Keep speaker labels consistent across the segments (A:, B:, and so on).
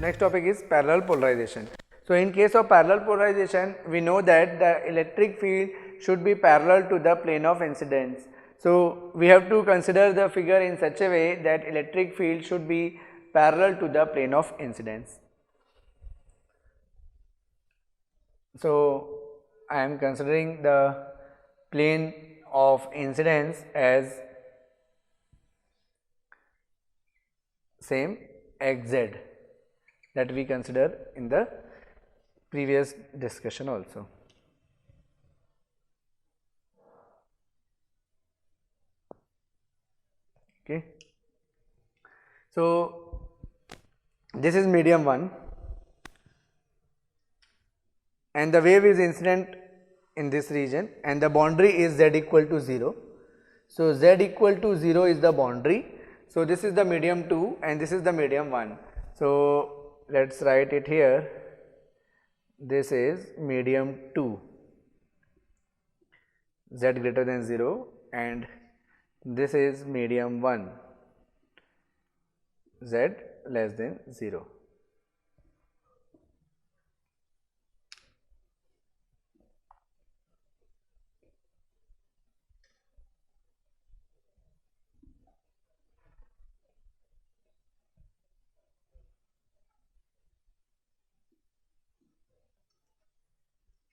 A: next topic is parallel polarization. So in case of parallel polarization, we know that the electric field should be parallel to the plane of incidence. So we have to consider the figure in such a way that electric field should be parallel to the plane of incidence. So I am considering the plane of incidence as same xz that we consider in the previous discussion also. Okay. So this is medium 1 and the wave is incident in this region and the boundary is z equal to 0. So z equal to 0 is the boundary. So this is the medium 2 and this is the medium 1. So let us write it here. This is medium 2, z greater than 0, and this is medium 1, z less than 0.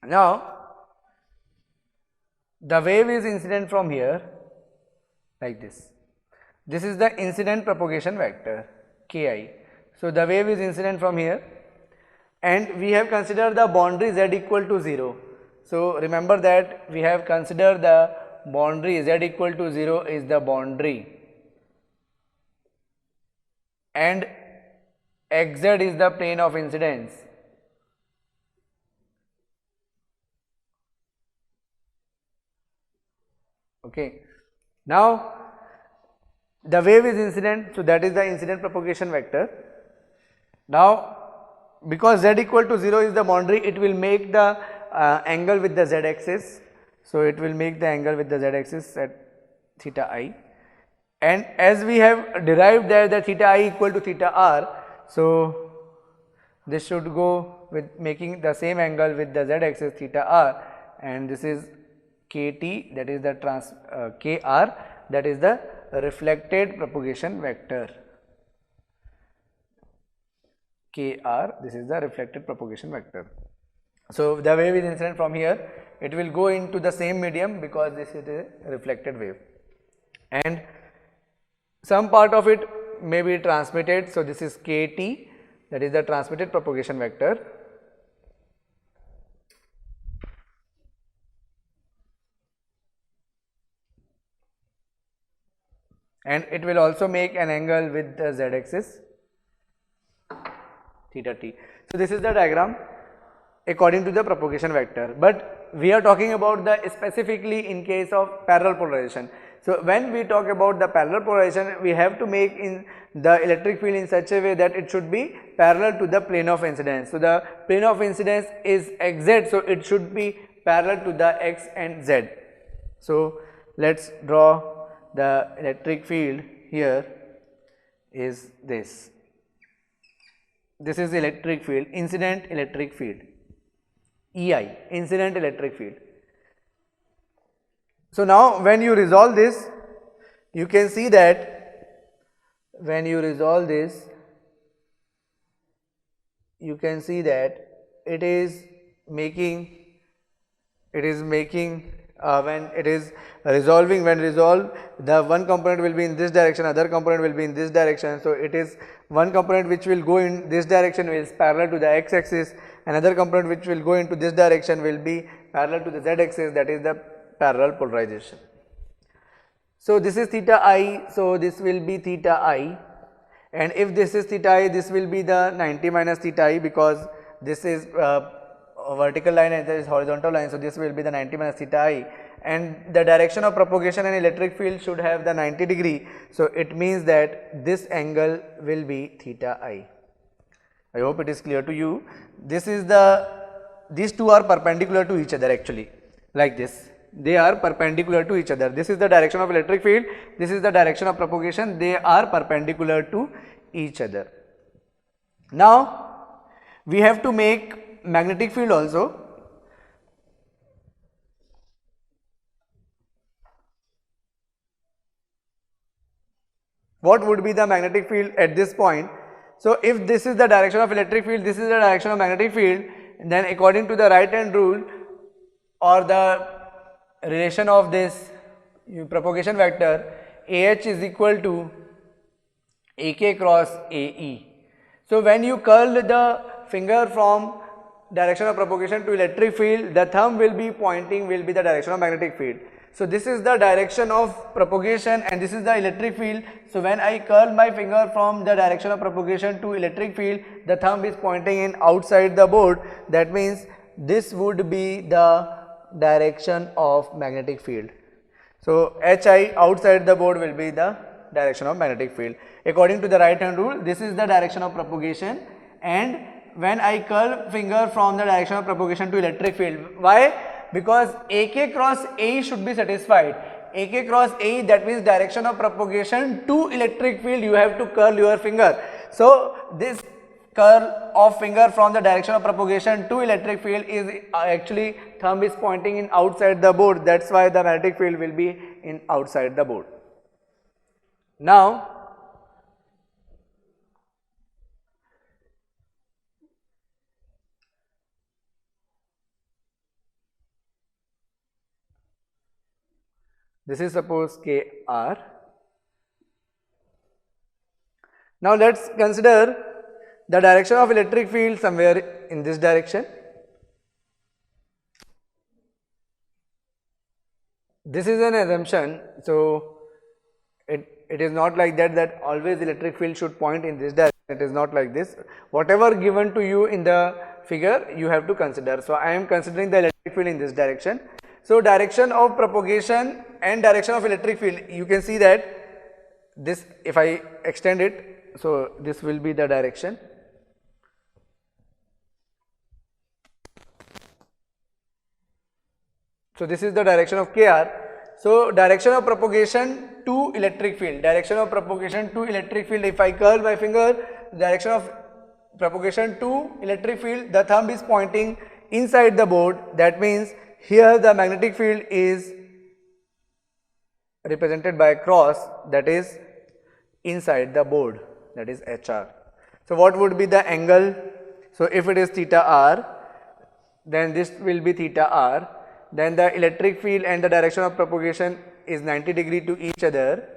A: Now, the wave is incident from here like this. This is the incident propagation vector Ki. So the wave is incident from here and we have considered the boundary z equal to 0. So remember that we have considered the boundary z equal to 0 is the boundary and xz is the plane of incidence. Okay. Now the wave is incident, so that is the incident propagation vector. Now because z equal to 0 is the boundary, it will make the angle with the z axis. So it will make the angle with the z axis at theta I, and as we have derived that the theta I equal to theta R, so this should go with making the same angle with the z axis theta R, and this is kt, that is the kr, that is the reflected propagation vector. Kr, this is the reflected propagation vector. So the wave is incident from here, it will go into the same medium because this is a reflected wave, and some part of it may be transmitted. So this is kt, that is the transmitted propagation vector. And it will also make an angle with the z axis theta t. So this is the diagram according to the propagation vector, but we are talking about the specifically in case of parallel polarization. So when we talk about the parallel polarization, we have to make in the electric field in such a way that it should be parallel to the plane of incidence. So the plane of incidence is xz, so it should be parallel to the x and z. So let us draw the electric field here is this. This is electric field, incident electric field, EI, incident electric field. So now when you resolve this, you can see that when you resolve this, you can see that it is making when it is resolving, when resolved, the one component will be in this direction, other component will be in this direction. So it is one component which will go in this direction is parallel to the x axis, another component which will go into this direction will be parallel to the z axis, that is the parallel polarization. So this is theta I, so this will be theta I, and if this is theta I, this will be the 90 minus theta I, because this is a vertical line and there is horizontal line, so this will be the 90 minus theta I, and the direction of propagation and electric field should have the 90 degree. So it means that this angle will be theta I. I hope it is clear to you. This is these two are perpendicular to each other actually, like this. They are perpendicular to each other. This is the direction of electric field, this is the direction of propagation, they are perpendicular to each other. Now we have to make magnetic field also. What would be the magnetic field at this point? So if this is the direction of electric field, this is the direction of magnetic field, then according to the right hand rule or the relation of this propagation vector, AH is equal to AK cross AE. So when you curl the finger from direction of propagation to electric field, the thumb will be pointing will be the direction of magnetic field. So this is the direction of propagation and this is the electric field. So when I curl my finger from the direction of propagation to electric field, the thumb is pointing in outside the board. That means this would be the direction of magnetic field. So HI outside the board will be the direction of magnetic field. According to the right hand rule, this is the direction of propagation, and when I curl finger from the direction of propagation to electric field, why? Because AK cross AE should be satisfied. AK cross AE, that means direction of propagation to electric field, you have to curl your finger. So this curl of finger from the direction of propagation to electric field is actually thumb is pointing in outside the board. That's why the magnetic field will be in outside the board. Now this is suppose KR. Now let's consider the direction of electric field somewhere in this direction. This is an assumption, so it is not like that always electric field should point in this direction. It is not like this. Whatever given to you in the figure, you have to consider. So I am considering the electric field in this direction. So direction of propagation and direction of electric field, you can see that this, if I extend it, so this will be the direction. So this is the direction of KR. So direction of propagation to electric field, direction of propagation to electric field, if I curl my finger, direction of propagation to electric field, the thumb is pointing inside the board. That means here the magnetic field is represented by a cross, that is inside the board, that is HR. So what would be the angle? So if it is theta R, then this will be theta R. Then the electric field and the direction of propagation is 90 degree to each other.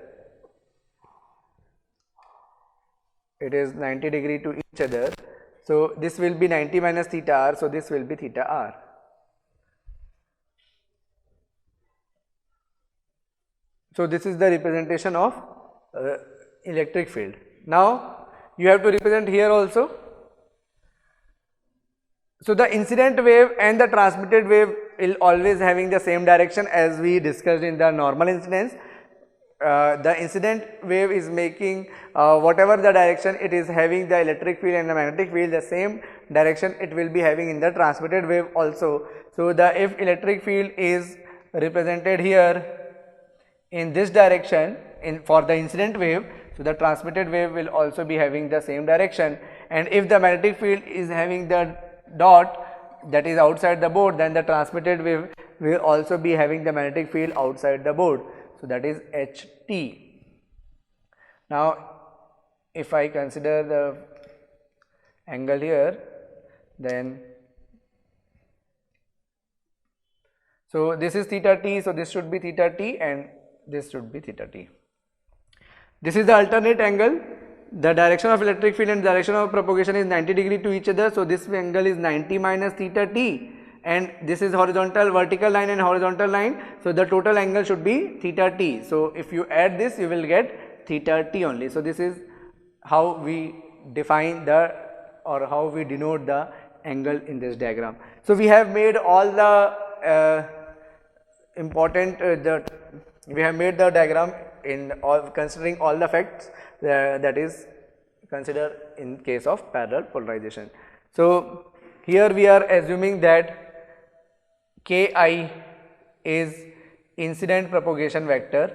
A: It is 90 degree to each other. So this will be 90 minus theta R. So this will be theta R. So this is the representation of electric field. Now you have to represent here also. So the incident wave and the transmitted wave will always having the same direction as we discussed in the normal incidence. The incident wave is making whatever the direction it is having the electric field and the magnetic field, the same direction it will be having in the transmitted wave also. So the if electric field is represented here in this direction for the incident wave, so the transmitted wave will also be having the same direction, and if the magnetic field is having the dot that is outside the board, then the transmitted wave will also be having the magnetic field outside the board. So that is HT. Now if I consider the angle here, then so this is theta T, so this should be theta T and this should be theta T. This is the alternate angle. The direction of electric field and direction of propagation is 90 degree to each other. So this angle is 90 minus theta T, and this is horizontal, vertical line and horizontal line. So the total angle should be theta T. So if you add this, you will get theta T only. So this is how we define the or how we denote the angle in this diagram. So we have made all the we have made the diagram in all considering all the facts that is considered in case of parallel polarization. So here we are assuming that Ki is incident propagation vector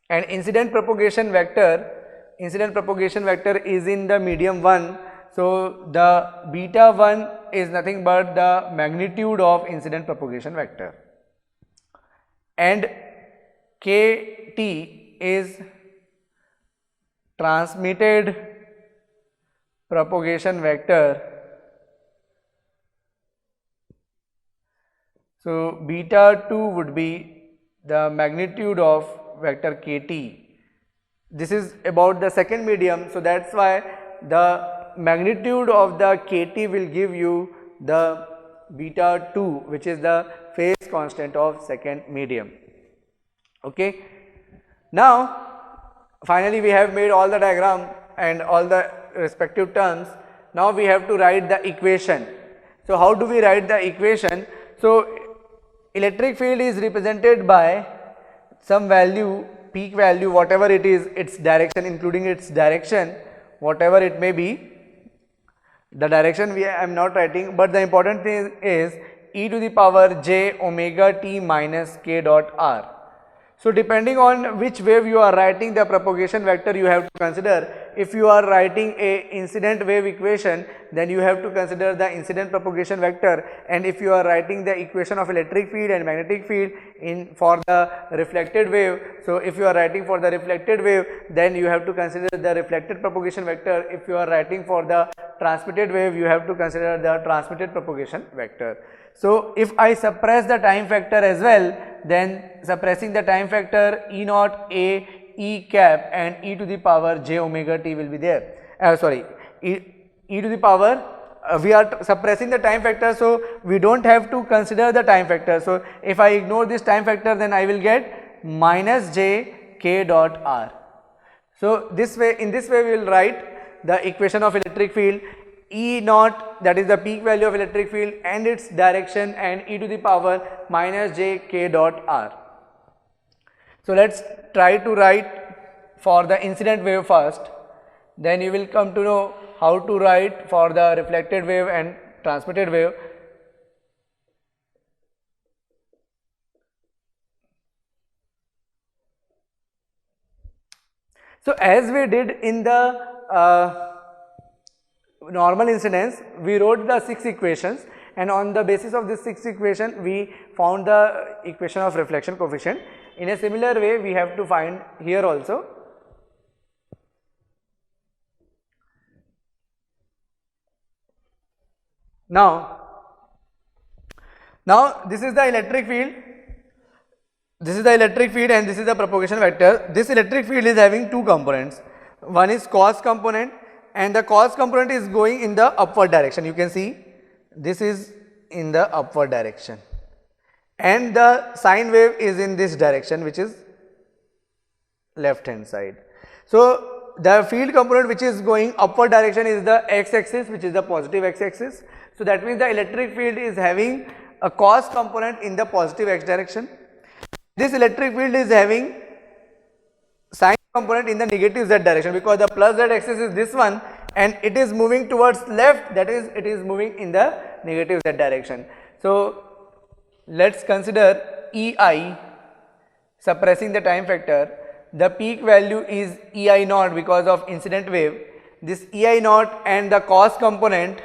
A: and incident propagation vector is in the medium 1. So the beta 1 is nothing but the magnitude of incident propagation vector, and kt is transmitted propagation vector. So beta 2 would be the magnitude of vector kt. This is about the second medium, so that's why the magnitude of the kt will give you the beta 2, which is the phase constant of second medium. Okay. Now finally we have made all the diagram and all the respective terms. Now we have to write the equation. So how do we write the equation? So electric field is represented by some value, peak value, whatever it is, its direction, including its direction, whatever it may be. The direction I am not writing, but the important thing is e to the power j omega t minus k dot r. So depending on which wave you are writing the propagation vector, you have to consider. If you are writing a incident wave equation, then you have to consider the incident propagation vector, and if you are writing the equation of electric field and magnetic field for the reflected wave, so if you are writing for the reflected wave, then you have to consider the reflected propagation vector. If you are writing for the transmitted wave, you have to consider the transmitted propagation vector. So if I suppress the time factor as well, then suppressing the time factor E naught A E cap and e to the power j omega t will be there. E to the power, we are suppressing the time factor, so we don't have to consider the time factor. So if I ignore this time factor, then I will get minus j k dot r. So this way, in this way we will write the equation of electric field. E naught, that is the peak value of electric field and its direction, and e to the power minus j k dot r. So let's try to write for the incident wave first, then you will come to know how to write for the reflected wave and transmitted wave. So as we did in the normal incidence, we wrote the 6 equations, and on the basis of this 6 equation we found the equation of reflection coefficient. In a similar way we have to find here also. Now this is the electric field, and this is the propagation vector. This electric field is having two components. One is cos component, and the cos component is going in the upward direction. You can see this is in the upward direction, and the sine wave is in this direction, which is left hand side. So the field component which is going upward direction is the x axis, which is the positive x axis. So that means the electric field is having a cos component in the positive x direction. This electric field is having sine component in the negative z direction, because the plus z axis is this one and it is moving towards left, that is it is moving in the negative z direction. So let's consider EI, suppressing the time factor. The peak value is EI naught because of incident wave. This EI naught and the cos component,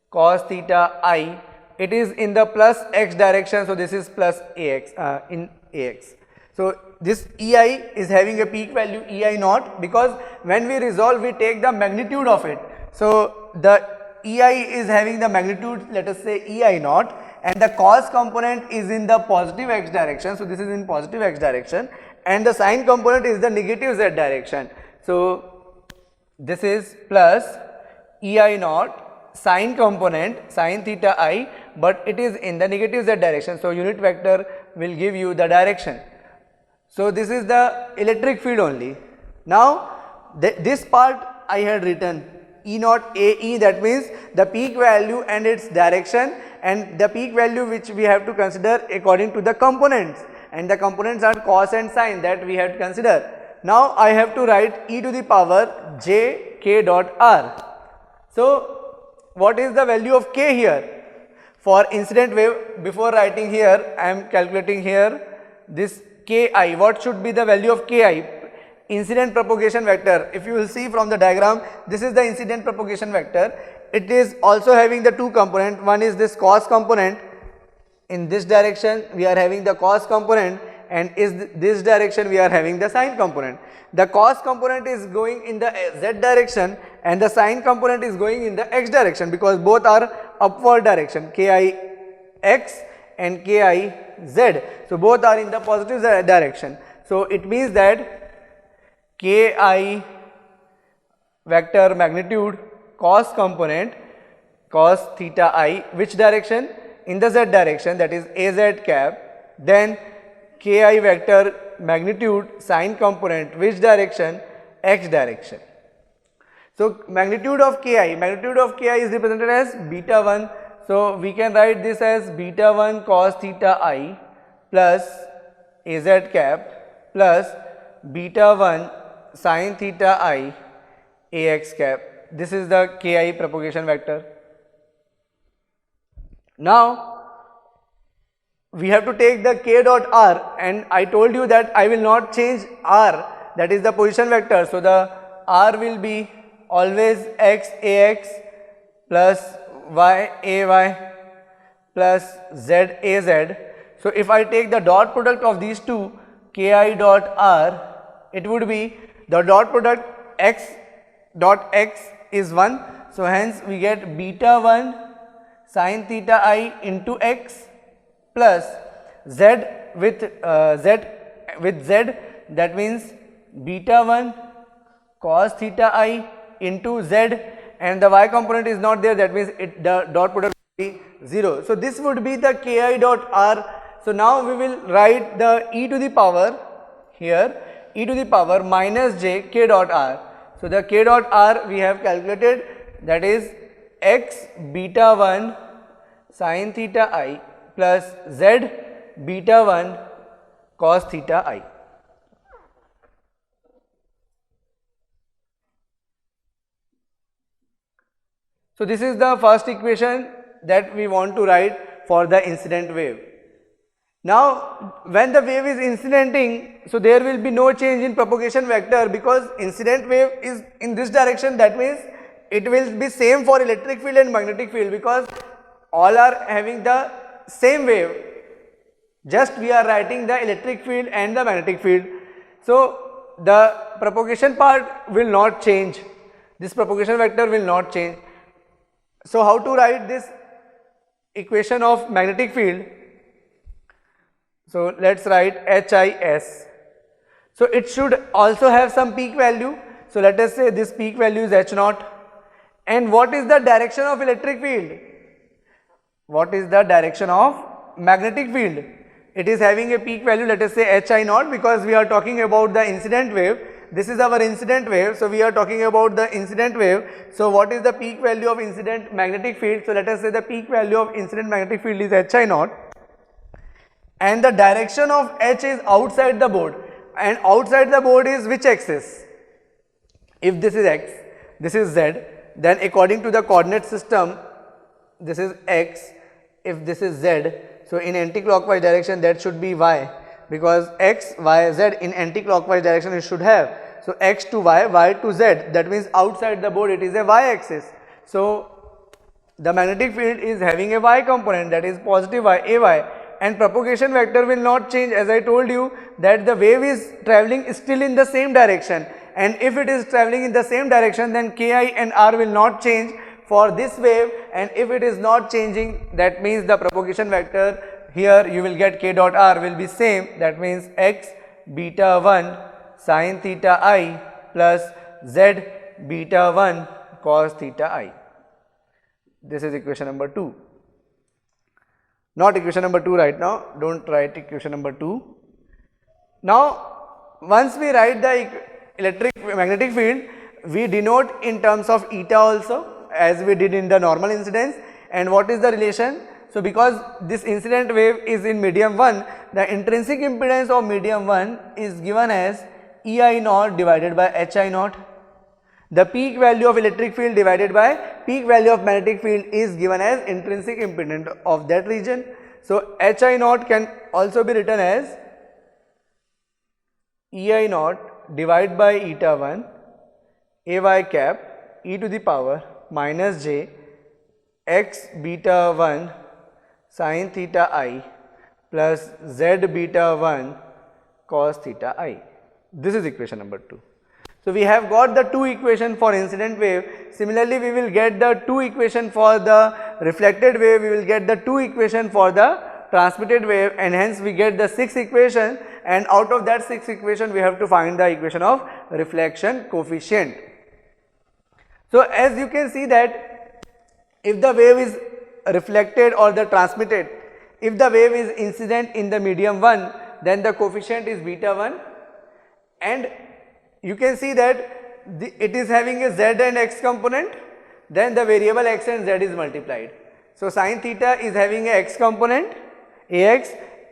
A: cos theta I, it is in the plus x direction, so this is plus AX in AX. So this EI is having a peak value EI naught, because when we resolve we take the magnitude of it. So the EI is having the magnitude, let us say EI naught, and the cos component is in the positive x direction, so this is in positive x direction, and the sine component is the negative z direction. So this is plus EI naught sine component sine theta I, but it is in the negative z direction, so unit vector will give you the direction. So this is the electric field only. Now this part I had written E naught AE, that means the peak value and its direction, and the peak value which we have to consider according to the components, and the components are cos and sine, that we have to consider. Now I have to write e to the power j k dot r. So what is the value of k here? For incident wave, before writing here I am calculating here this Ki. What should be the value of Ki? Incident propagation vector. If you will see from the diagram, this is the incident propagation vector. It is also having the two component. One is this cos component. In this direction we are having the cos component, and in this direction we are having the sine component. The cos component is going in the z direction and the sine component is going in the x direction, because both are upward direction, Ki x and Ki z. So both are in the positive direction. So it means that Ki vector magnitude cos component cos theta I, which direction? In the z direction, that is az cap. Then Ki vector magnitude sine component, which direction? X direction. So magnitude of Ki is represented as beta 1. So we can write this as beta 1 cos theta I plus az cap plus beta 1 sin theta I ax cap. This is the Ki propagation vector. Now we have to take the k dot r, and I told you that I will not change r, that is the position vector. So the r will be always x ax plus y ay plus z az. So if I take the dot product of these two, ki dot r, it would be the dot product x dot x is 1. So hence we get beta 1 sin theta I into x plus z with z, that means beta 1 cos theta I into z, and the y component is not there, that means the dot product will be 0. So this would be the ki dot r. So now we will write the e to the power here, e to the power minus j k dot r. So the k dot r we have calculated, that is x beta 1 sin theta I plus z beta 1 cos theta I. So this is the first equation that we want to write for the incident wave. Now when the wave is incidenting, so there will be no change in propagation vector, because incident wave is in this direction, that means it will be same for electric field and magnetic field, because all are having the same wave, just we are writing the electric field and the magnetic field. So the propagation part will not change, this propagation vector will not change. So how to write this equation of magnetic field? So let's write HIS. So it should also have some peak value. So let us say this peak value is H0. And what is the direction of electric field? What is the direction of magnetic field? It is having a peak value, let us say Hi0, because we are talking about the incident wave. This is our incident wave, so we are talking about the incident wave. So what is the peak value of incident magnetic field? So let us say the peak value of incident magnetic field is Hi0, and the direction of H is outside the board, and outside the board is which axis? If this is x, this is z, then according to the coordinate system, this is x, if this is z, so in anti-clockwise direction that should be y, because x, y, z in anti-clockwise direction it should have. So x to y, y to z, that means outside the board it is a y axis. So the magnetic field is having a y component, that is positive y, ay, and propagation vector will not change, as I told you that the wave is travelling still in the same direction, and if it is travelling in the same direction, then ki and r will not change for this wave, and if it is not changing, that means the propagation vector here you will get k dot r will be same, that means x beta 1 sin theta I plus z beta 1 cos theta I. This is equation number 2. Not equation number 2 right now, don't write equation number 2. Now once we write the electric magnetic field, we denote in terms of eta also, as we did in the normal incidence. And what is the relation? So because this incident wave is in medium 1, the intrinsic impedance of medium 1 is given as EI0 divided by HI0. The peak value of electric field divided by peak value of magnetic field is given as intrinsic impedance of that region. So HI0 can also be written as ei naught divided by eta 1 ay cap e to the power minus j x beta 1 sin theta I plus z beta 1 cos theta I. This is equation number 2. So, we have got the two equation for incident wave. Similarly, we will get the two equation for the reflected wave, we will get the two equation for the transmitted wave, and hence we get the 6 equation, and out of that 6 equation we have to find the equation of reflection coefficient. So, as you can see that if the wave is reflected or the transmitted, if the wave is incident in the medium 1, then the coefficient is beta 1, and you can see that it is having a z and x component, then the variable x and z is multiplied. So, sin theta is having a x component ax,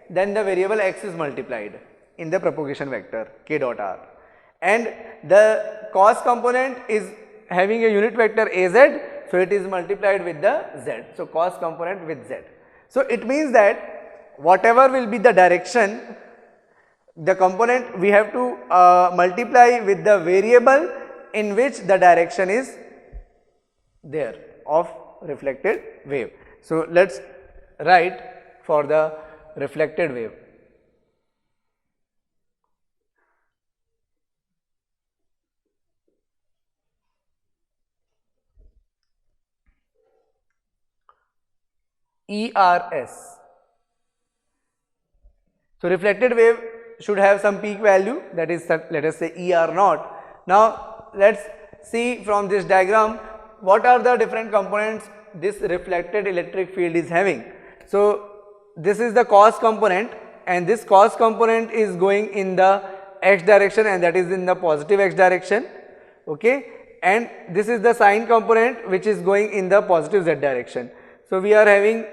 A: then the variable x is multiplied in the propagation vector k dot r, and the cos component is having a unit vector az, so it is multiplied with the z. So, cos component with z. So, it means that whatever will be the direction, the component we have to multiply with the variable in which the direction is there of reflected wave. So, let us write for the reflected wave. ERS. So, reflected wave should have some peak value, that is, let us say ER naught. Now, let us see from this diagram what are the different components this reflected electric field is having. So, this is the cos component, and this cos component is going in the x direction, and that is in the positive x direction, okay, and this is the sin component which is going in the positive z direction. So, we are having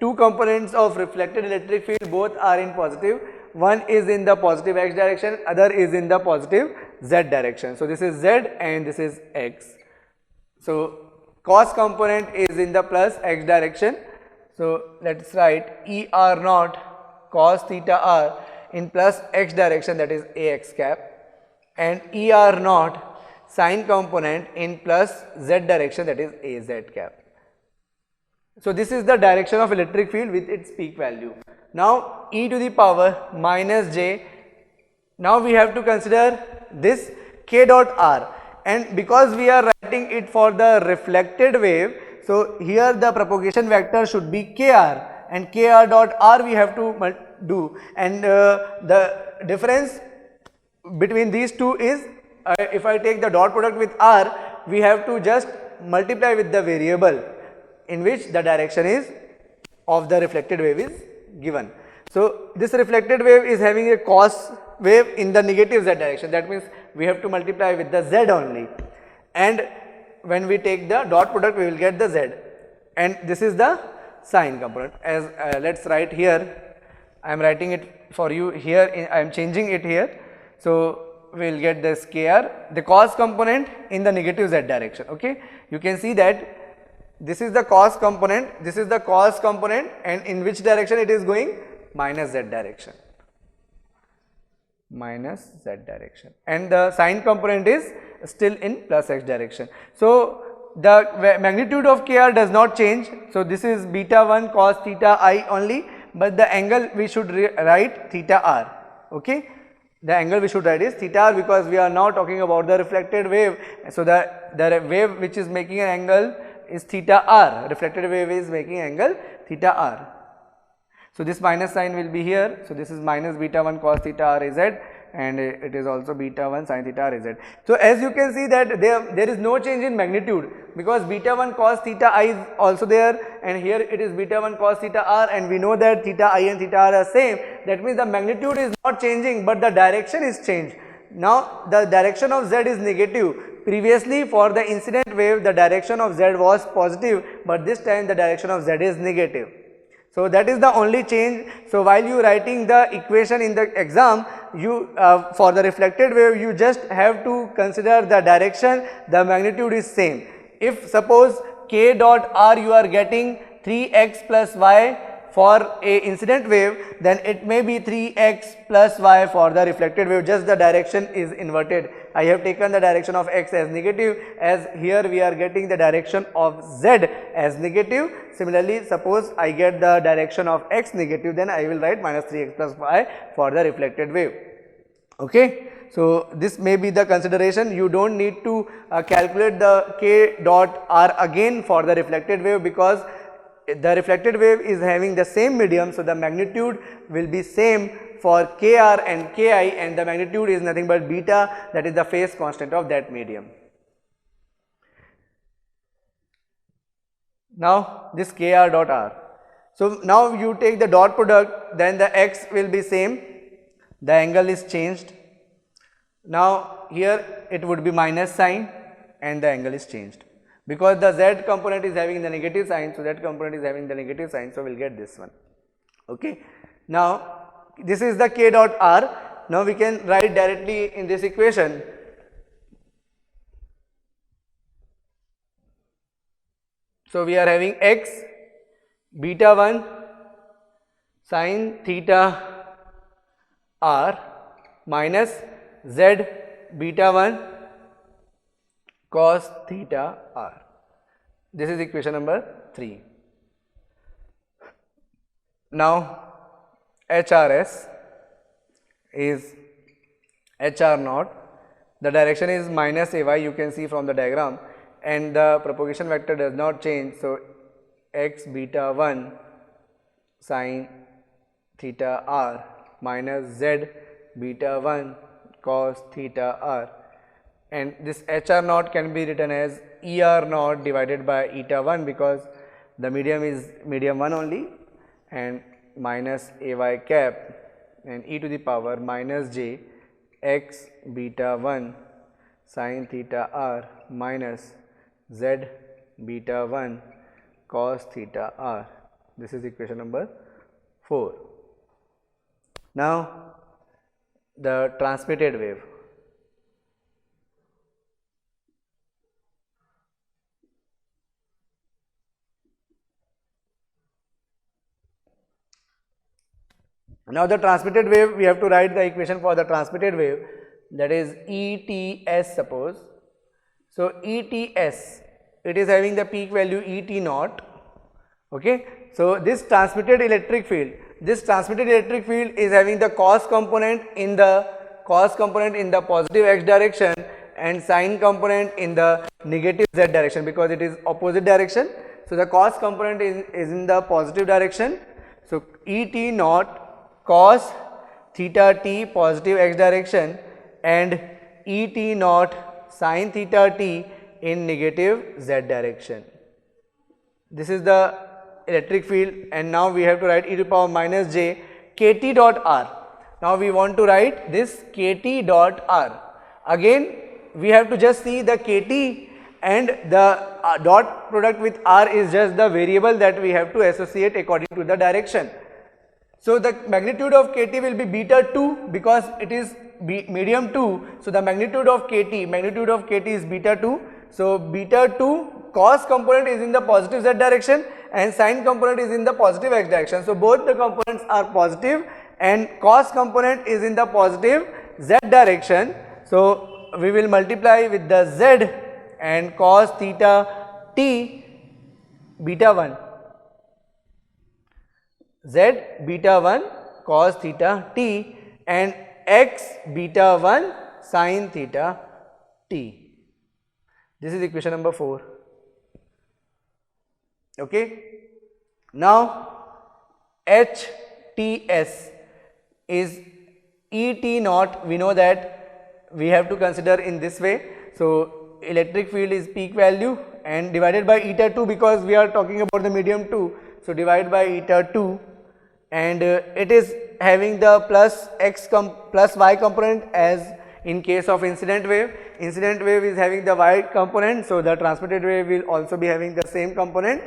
A: two components of reflected electric field, both are in positive. One is in the positive x direction, other is in the positive z direction. So, this is z and this is x. So, cos component is in the plus x direction. So, let us write ER naught cos theta r in plus x direction, that is ax cap, and ER naught sin component in plus z direction, that is az cap. So, this is the direction of electric field with its peak value. Now, e to the power minus j, now we have to consider this k dot r, and because we are writing it for the reflected wave, so here the propagation vector should be kr, and kr dot r we have to do, and the difference between these two is if I take the dot product with r, we have to just multiply with the variable in which the direction is of the reflected wave is given. So, this reflected wave is having a cos wave in the negative z direction, that means we have to multiply with the z only, and when we take the dot product we will get the z, and this is the sin component. As let us write here, I am writing it for you here, I am changing it here. So, we will get this kr, the cos component in the negative z direction, okay. You can see that this is the cos component, this is the cos component, and in which direction it is going? Minus z direction, minus z direction, and the sin component is still in plus x direction. So, the magnitude of kr does not change. So, this is beta 1 cos theta I only, but the angle we should write theta r, okay. The angle we should write is theta r, because we are now talking about the reflected wave. So, the wave which is making an angle is theta r, reflected wave is making angle theta r. So, this minus sign will be here. So, this is minus beta 1 cos theta r az, and it is also beta 1 sin theta r az. So, as you can see that there is no change in magnitude, because beta 1 cos theta I is also there, and here it is beta 1 cos theta r, and we know that theta I and theta r are same. That means the magnitude is not changing, but the direction is changed. Now, the direction of z is negative. Previously, for the incident wave, the direction of z was positive, but this time the direction of z is negative. So, that is the only change. So, while you writing the equation in the exam, you for the reflected wave, you just have to consider the direction, the magnitude is same. If suppose k dot r you are getting 3x plus y for a incident wave, then it may be 3x plus y for the reflected wave, just the direction is inverted. I have taken the direction of x as negative, as here we are getting the direction of z as negative. Similarly, suppose I get the direction of x negative, then I will write minus 3x plus y for the reflected wave. Okay. So, this may be the consideration. You do not need to calculate the k dot r again for the reflected wave, because the reflected wave is having the same medium. So, the magnitude will be same for kr and ki, and the magnitude is nothing but beta, that is the phase constant of that medium. Now, this kr dot r. So, now you take the dot product, then the x will be same, the angle is changed. Now, here it would be minus sign and the angle is changed, because the z component is having the negative sign. So, that component is having the negative sign. So, we will get this one. Okay. Now, this is the k dot r. Now, we can write directly in this equation. So, we are having x beta 1 sin theta r minus z beta 1 cos theta r. This is equation number 3. Now, HRS is HR naught. The direction is minus AY, you can see from the diagram, and the propagation vector does not change. So, x beta 1 sin theta r minus z beta 1 cos theta r, and this HR naught can be written as ER naught divided by eta 1, because the medium is medium 1 only, and minus AY cap and e to the power minus j x beta 1 sin theta r minus z beta 1 cos theta r. This is equation number 4. Now, the transmitted wave. Now, the transmitted wave, we have to write the equation for the transmitted wave, that is ETS suppose. So, ETS, it is having the peak value ET naught. Okay. So, this transmitted electric field is having the cos component in the positive x direction and sine component in the negative z direction, because it is opposite direction. So, the cos component is in the positive direction. So, ET naught cos theta t positive x direction and ET naught sin theta t in negative z direction. This is the electric field, and now we have to write e to the power minus j kt dot r. Now, we want to write this kt dot r. Again, we have to just see the kt, and the dot product with r is just the variable that we have to associate according to the direction. So, the magnitude of kt will be beta 2, because it is medium 2. So, the magnitude of kt is beta 2. So, beta 2 cos component is in the positive z direction and sine component is in the positive x direction. So, both the components are positive and cos component is in the positive z direction. So, we will multiply with the z and cos theta t beta 1, z beta 1 cos theta t and x beta 1 sin theta t. This is equation number 4. Okay. Now, HTS is ET naught. We know that we have to consider in this way. So, electric field is peak value and divided by eta 2, because we are talking about the medium 2. So, divide by eta 2, and it is having the plus y component as in case of incident wave. Incident wave is having the y component. So, the transmitted wave will also be having the same component.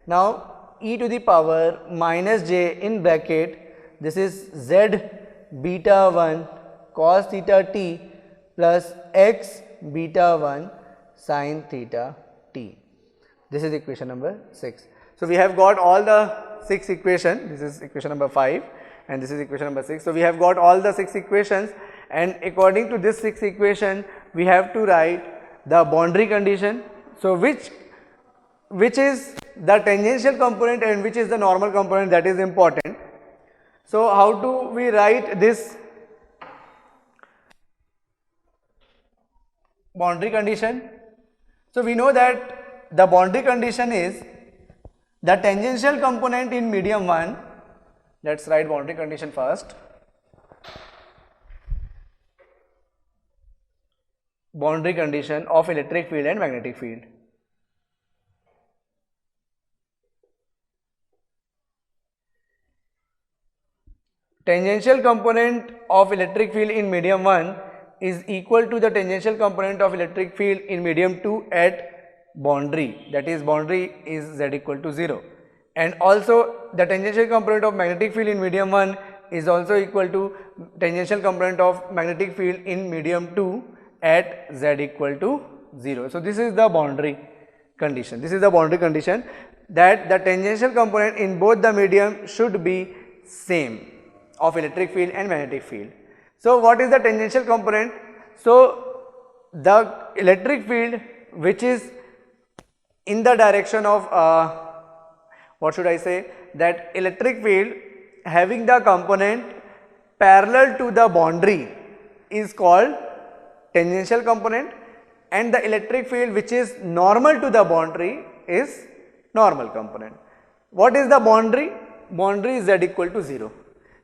A: Now, e to the power minus j in bracket, this is z beta 1 cos theta t plus x beta 1 sin theta t. This is equation number 6. So, we have got all the 6 equation, this is equation number 5 and this is equation number 6. So, we have got all the 6 equations, and according to this 6 equation we have to write the boundary condition. So, which is the tangential component and which is the normal component, that is important. So, how do we write this boundary condition? So, we know that the boundary condition is the tangential component in medium 1. Let us write boundary condition first. Boundary condition of electric field and magnetic field. Tangential component of electric field in medium 1 is equal to the tangential component of electric field in medium 2 at boundary, that is boundary is z equal to 0, and also the tangential component of magnetic field in medium 1 is also equal to tangential component of magnetic field in medium 2 at z equal to 0. So, this is the boundary condition. This is the boundary condition that the tangential component in both the medium should be same of electric field and magnetic field. So, what is the tangential component? So, the electric field which is in the direction of what should I say, that electric field having the component parallel to the boundary is called tangential component, and the electric field which is normal to the boundary is normal component. What is the boundary? Boundary is z equal to 0.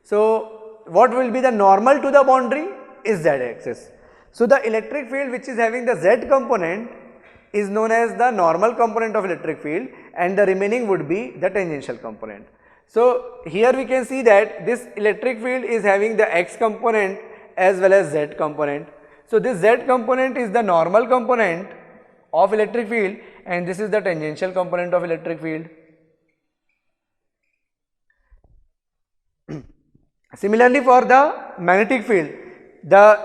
A: So, what will be the normal to the boundary is z axis. So, the electric field which is having the z component is known as the normal component of electric field, and the remaining would be the tangential component. So, here we can see that this electric field is having the x component as well as z component. So, this z component is the normal component of electric field, and this is the tangential component of electric field. Similarly, for the magnetic field, the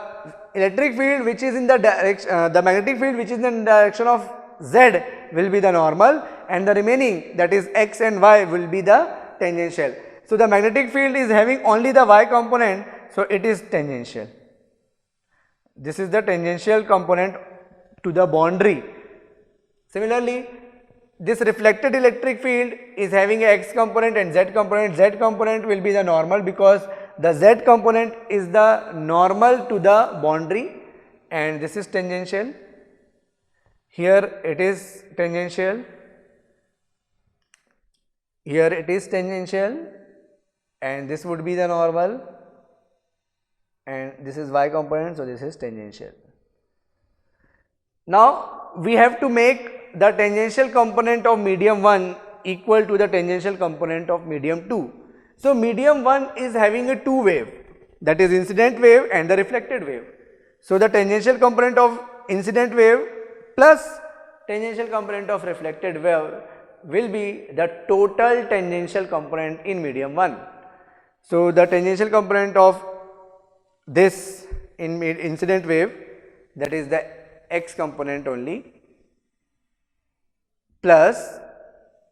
A: electric field which is in the direction, the magnetic field which is in the direction of z will be the normal, and the remaining, that is x and y, will be the tangential. So, the magnetic field is having only the y component, so it is tangential. This is the tangential component to the boundary. Similarly, this reflected electric field is having a x component and z component. Z component will be the normal because the z component is the normal to the boundary, and this is tangential. Here it is tangential, here it is tangential, and this would be the normal, and this is y component, so this is tangential. Now, we have to make the tangential component of medium 1 equal to the tangential component of medium 2. So, medium 1 is having a two wave, that is incident wave and the reflected wave. So, the tangential component of incident wave plus tangential component of reflected wave will be the total tangential component in medium 1. So, the tangential component of this in incident wave, that is the x component only, plus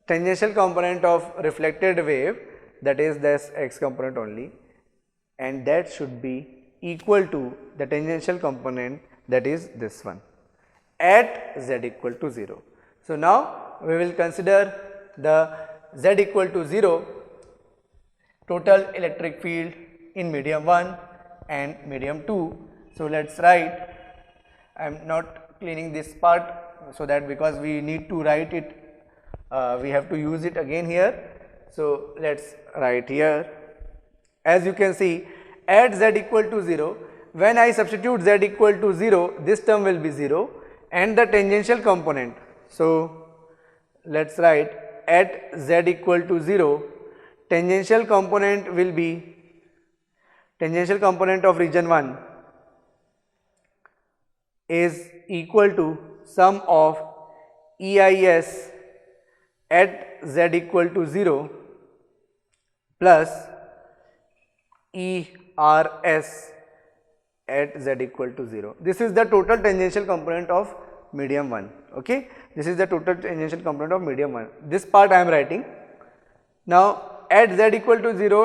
A: tangential component of reflected wave, that is this x component only, and that should be equal to the tangential component, that is this one, at z equal to 0. So, now we will consider the z equal to 0 total electric field in medium 1 and medium 2. So, let us write, I am not cleaning this part, so that because we need to write it, we have to use it again here. So, let us write here, as you can see, at z equal to 0, when I substitute z equal to 0, this term will be 0 and the tangential component. So, let us write at z equal to 0, tangential component will be tangential component of region 1 is equal to sum of EIS at z equal to 0 plus ERS at z equal to 0. This is the total tangential component of medium 1. Okay, this is the total tangential component of medium 1. This part I am writing. Now, at z equal to 0,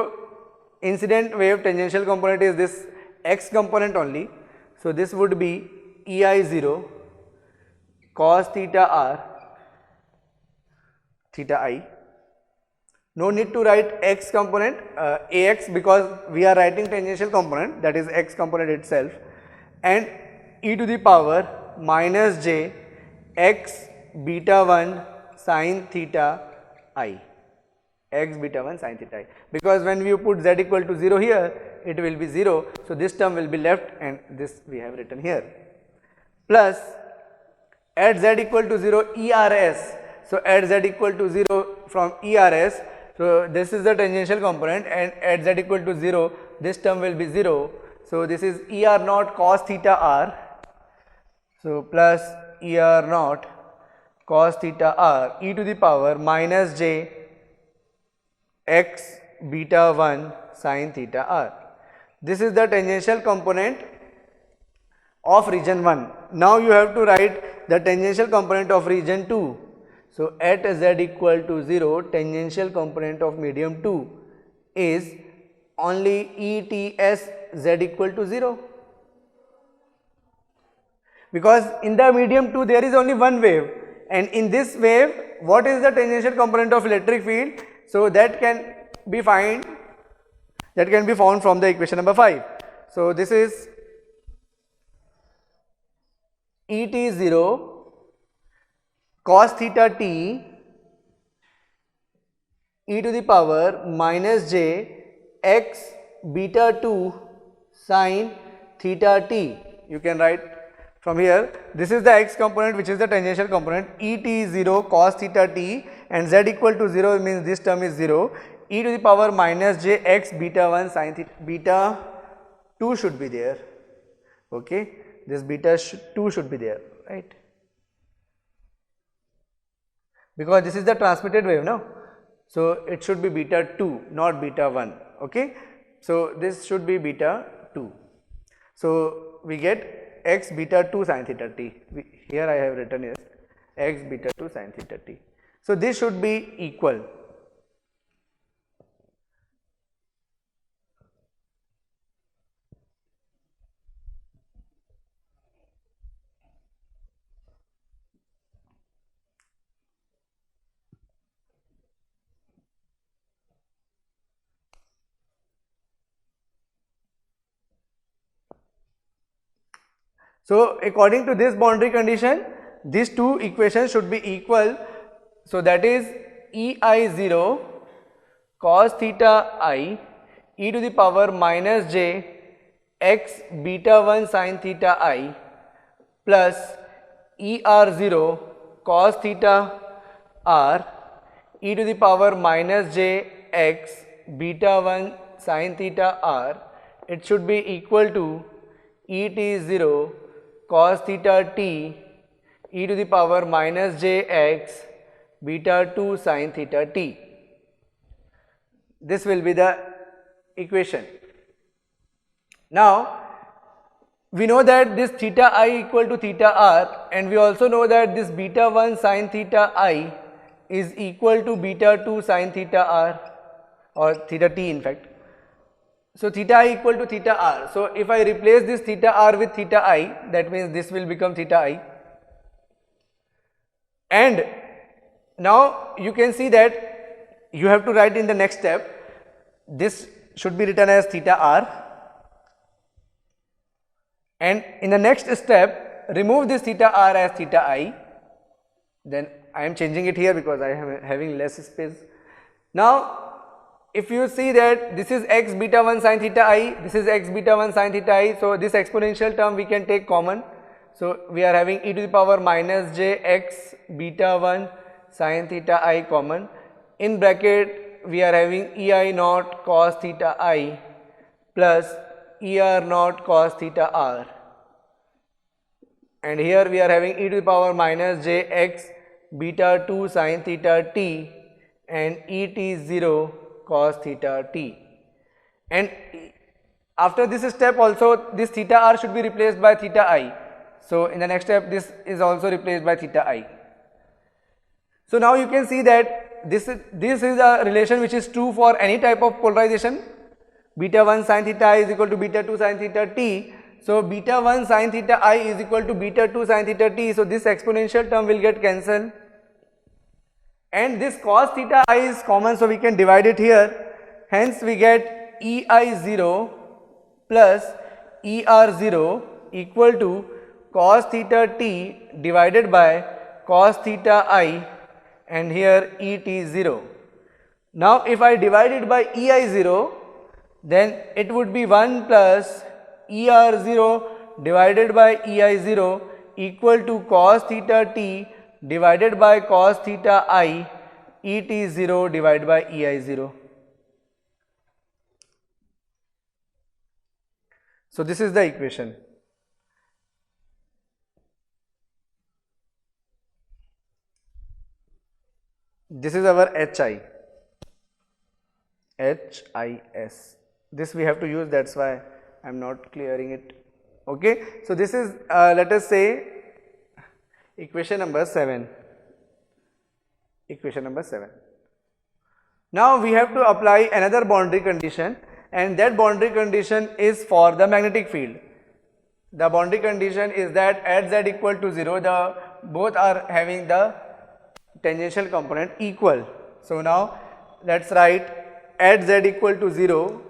A: incident wave tangential component is this x component only. So this would be ei0 cos theta r theta I. No need to write x component ax, because we are writing tangential component, that is x component itself, and e to the power minus j x beta 1 sin theta I, x beta 1 sin theta I, because when we put z equal to 0 here, it will be 0. So this term will be left, and this we have written here, plus at z equal to 0 ERS. So at z equal to 0 from ERS, so this is the tangential component, and at z equal to 0, this term will be 0. So this is ER naught cos theta r. So plus ER naught cos theta r e to the power minus j x beta 1 sin theta r. This is the tangential component of region 1. Now you have to write the tangential component of region 2. So at z equal to 0, tangential component of medium 2 is only ETS z equal to 0, because in the medium 2 there is only one wave, and in this wave what is the tangential component of electric field? So that can be found from the equation number 5. So this is ET0 cos theta t e to the power minus j x beta 2 sin theta t. You can write from here, this is the x component, which is the tangential component, ET0 cos theta t, and z equal to 0 means this term is 0, e to the power minus j x beta 1 sin theta, beta 2 should be there, okay, this beta 2 should be there, right, because this is the transmitted wave now. So it should be beta 2, not beta 1, okay. So this should be beta 2. So we get x beta 2 sin theta t. Here I have written is x beta 2 sin theta t. So this should be equal. So according to this boundary condition, these two equations should be equal. So that is EI0 cos theta I e to the power minus j x beta 1 sin theta I plus ER0 cos theta r e to the power minus j x beta 1 sin theta r, it should be equal to ET0 cos theta t e to the power minus j x beta 2 sin theta t. This will be the equation. Now we know that this theta I equal to theta r, and we also know that this beta 1 sin theta I is equal to beta 2 sin theta r, or theta t in fact. So theta I equal to theta r. So if I replace this theta r with theta I, that means this will become theta I. And now you can see that you have to write in the next step, this should be written as theta r, and in the next step remove this theta r as theta I. Then I am changing it here because I am having less space. Now if you see that this is x beta 1 sin theta I, this is x beta 1 sin theta I, so this exponential term we can take common. So we are having e to the power minus j x beta 1 sin theta I common. In bracket we are having ei naught cos theta I plus er naught cos theta r, and here we are having e to the power minus j x beta 2 sin theta t and ET0 cos theta t. And after this step also this theta r should be replaced by theta I. So in the next step this is also replaced by theta I. So now you can see that this is a relation which is true for any type of polarization. Beta 1 sin theta I is equal to beta 2 sin theta t. So beta 1 sin theta I is equal to beta 2 sin theta t. So this exponential term will get cancelled. And this cos theta I is common, so we can divide it here. Hence we get EI0 plus ER0 equal to cos theta t divided by cos theta I, and here ET0. Now if I divide it by EI0, then it would be 1 plus ER0 divided by EI0 equal to cos theta t divided by cos theta I ET0 divided by EI0. So this is the equation. This is our HI. HIS. This we have to use, that's why I am not clearing it. Okay. So this is let us say equation number 7. Equation number 7. Now we have to apply another boundary condition, and that boundary condition is for the magnetic field. The boundary condition is that at z equal to 0, both are having the tangential component equal. So now let's write at z equal to 0,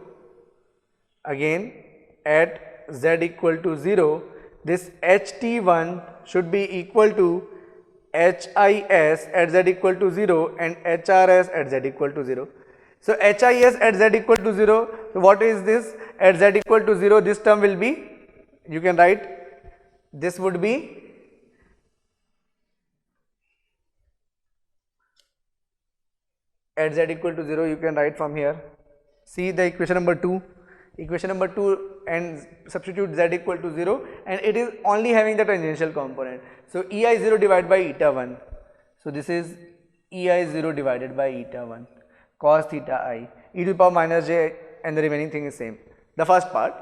A: again at z equal to 0, this HT1 should be equal to HIS at z equal to 0 and HRS at z equal to 0. So HIS at z equal to 0, so what is this? At z equal to 0, this term will be, you can write, this would be at z equal to 0, you can write from here. See the equation number 2. Equation number 2 and substitute z equal to 0, and it is only having the tangential component. So EI0 divided by eta 1. So this is EI0 divided by eta 1 cos theta I e to the power minus j, and the remaining thing is same. The first part.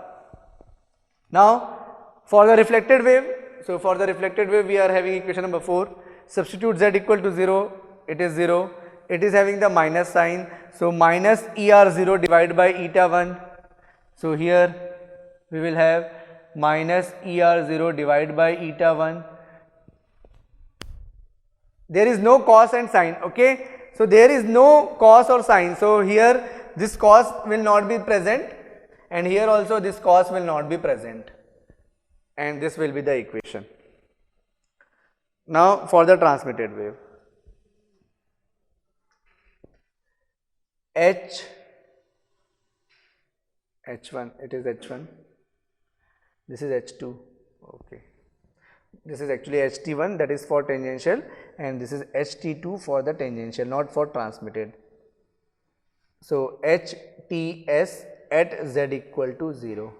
A: Now for the reflected wave, so for the reflected wave we are having equation number 4. Substitute z equal to 0, it is 0. It is having the minus sign, so minus ER0 divided by eta 1. So here we will have minus ER0 divided by eta 1. There is no cos and sine, okay. So there is no cos or sine, so here this cos will not be present, and here also this cos will not be present, and this will be the equation. Now for the transmitted wave, H1, it is H1, this is H2, okay. This is actually HT1, that is for tangential, and this is HT2 for the tangential, not for transmitted. So HTS at z equal to 0.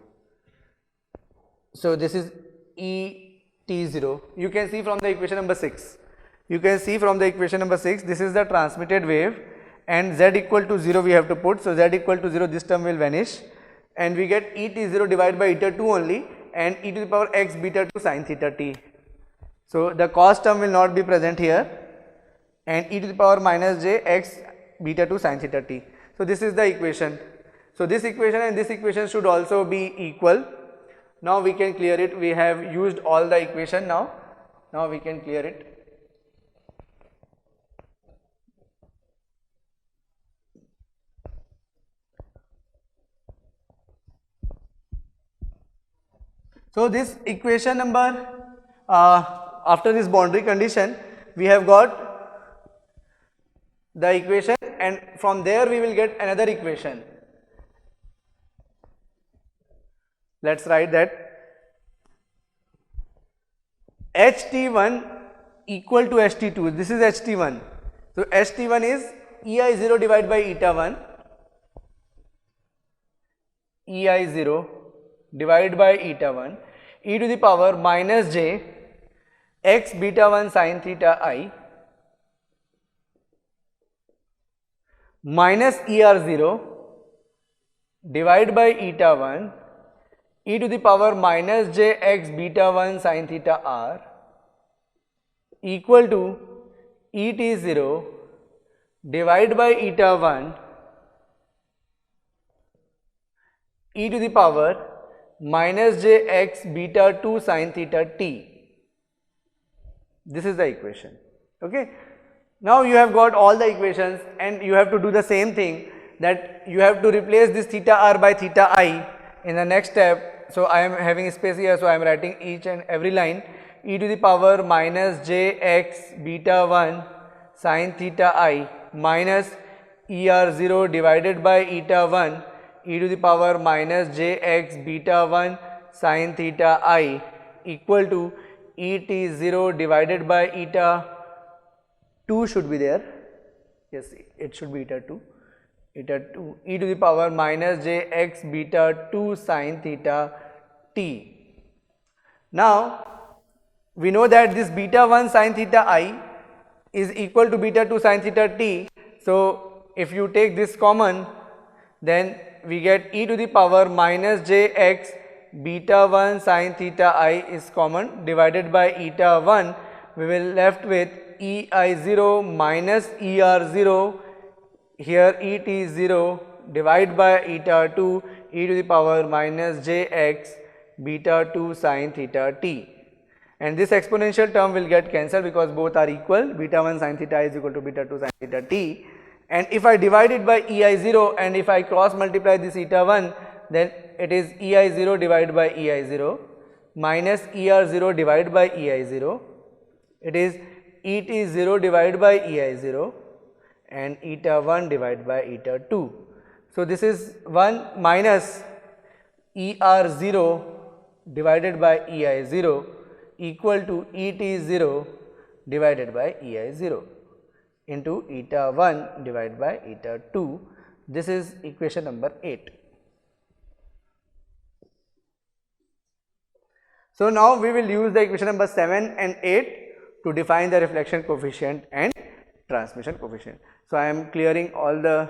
A: So this is ET0. You can see from the equation number 6. You can see from the equation number 6, this is the transmitted wave, and z equal to 0 we have to put. So z equal to 0, this term will vanish, and we get ET0 divided by eta 2 only, and e to the power x beta 2 sin theta t. So the cos term will not be present here, and e to the power minus j x beta 2 sin theta t. So this is the equation. So this equation and this equation should also be equal. Now we can clear it. We have used all the equation now. Now we can clear it. So this equation number, after this boundary condition, we have got the equation, and from there we will get another equation. Let's write that HT1 equal to HT2. This is HT1. So HT1 is EI0 divided by eta 1, EI0 divided by eta 1, e to the power minus j x beta 1 sin theta I minus ER0 divided by eta 1 e to the power minus j x beta 1 sin theta r equal to ET0 divided by eta 1 e to the power minus jx beta 2 sin theta t. This is the equation. Okay. Now you have got all the equations and you have to do the same thing, that you have to replace this theta r by theta I in the next step. So I am having space here, so I am writing each and every line. E to the power minus jx beta 1 sin theta I minus er0 divided by eta 1 e to the power minus jx beta 1 sin theta I equal to et0 divided by eta 2 should be there. Yes, it should be eta 2 e to the power minus jx beta 2 sin theta t. Now we know that this beta 1 sin theta I is equal to beta 2 sin theta t. So if you take this common, then we get e to the power minus jx beta 1 sin theta I is common, divided by eta 1, we will left with ei0 minus er0, here et0 divided by eta 2 e to the power minus jx beta 2 sin theta t. And this exponential term will get cancelled because both are equal. Beta 1 sin theta is equal to beta 2 sin theta t. And if I divide it by ei0 and if I cross multiply this eta 1, then it is ei0 divided by ei0 minus er0 divided by ei0. It is et0 divided by ei0 and eta 1 divided by eta 2. So this is 1 minus er0 divided by ei0 equal to et0 divided by ei0 into eta 1 divided by eta 2. This is equation number 8. So now we will use the equation number 7 and 8 to define the reflection coefficient and transmission coefficient. So I am clearing all the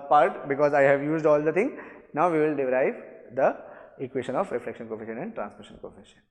A: part because I have used all the thing. Now we will derive the equation of reflection coefficient and transmission coefficient.